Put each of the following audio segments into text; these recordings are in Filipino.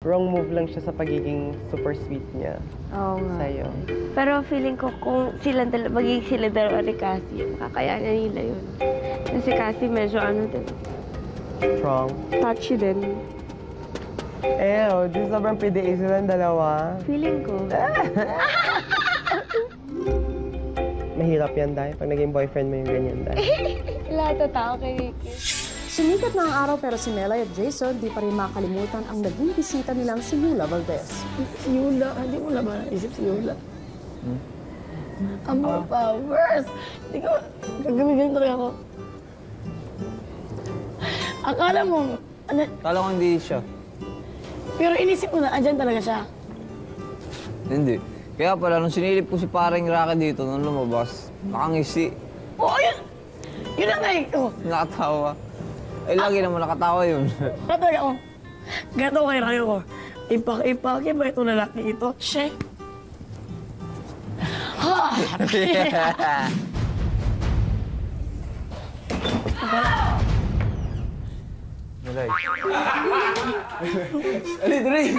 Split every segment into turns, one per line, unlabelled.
wrong move lang siya sa pagiging super sweet niya.
Oo nga.
Sa'yo.
Pero feeling ko kung magiging sila dalawa ni Cassie, makakayanan nila yun. Kasi Cassie medyo din.
Strong.
Touchy din.
Di sobrang PDA silang dalawa.
Feeling ko.
Mahirap yan, Day, pag naging boyfriend mo yung ganyan, Day.
Lahat ng tao kay Ricky.
Sumikat na ang araw pero si Melay at Jason di pa rin makalimutan ang naging bisita nilang si Yula Valdez.
Si Yula, hindi mo naman naisip si Yula. Ang mga powers! Hindi ko, gagamitin talaga ako. Akala mo,
Kala ko hindi siya.
pero inisip ko na, andyan talaga siya.
Hindi. Kaya pala, nung sinilip ko si paring Rocky dito, nung lumabas, nakangisi.
Oo, yun! Yun ang naik ko.
Nakatawa. Ay, lagi naman nakatawa yun.
Talaga ako. Gato kay Rayo ko. Ipak-ipake ba itong lalaki ito? Siya. Ha!
Malay. Alin.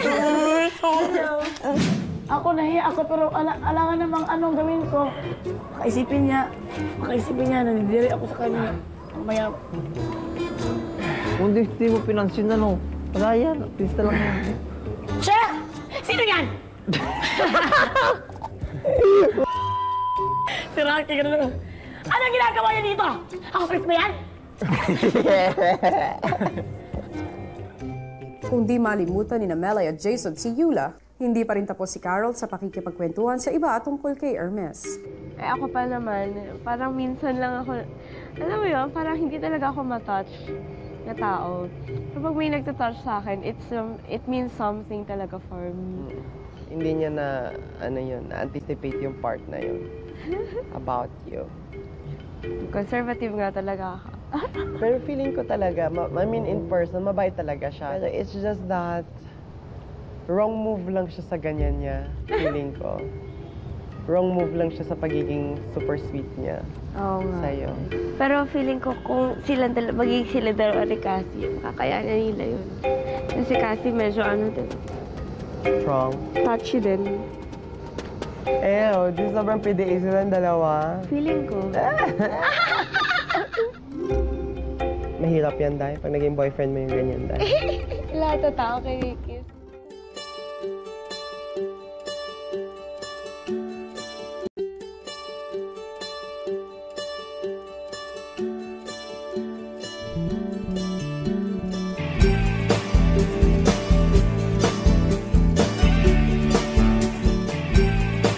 Ako nahiya ako pero alangan namang anong gawin ko. Makaisipin niya, nanidiri ako sa kanya. Maya.
Kung di mo pinansin, wala yan. Artista lang yan.
Siya! Sino yan? Si Rocky, gano'n. Anong ginagawa niya dito? Ako first ba yan?
Kung di malimutan ni Melay at Jason si Yula, hindi pa rin tapos si Carol sa pakikipagkwentuhan sa iba tungkol kay Hermes.
Ako pa naman, parang minsan lang ako, alam mo yun, parang hindi talaga ako matouch na tao. Kapag may nagtatouch sa akin, it means something talaga for me.
Hindi niya na-anticipate yung part na yun about you.
Conservative nga talaga ako.
Pero feeling ko talaga, in person, mabait talaga siya. It's just that, wrong move lang siya sa ganyan niya, feeling ko. Wrong move lang siya sa pagiging super sweet niya.
Oo nga.
Sa'yo.
Pero feeling ko kung magiging sila dalawa ni Cassie, makakayanan nila yun. Kasi Cassie medyo din.
Strong.
Touchy din.
Di sobrang PDA silang dalawa.
Feeling ko.
Mahirap yan, Day, pag naging boyfriend mo yung ganyan, Day.
Lahat ng tao kay Ricky.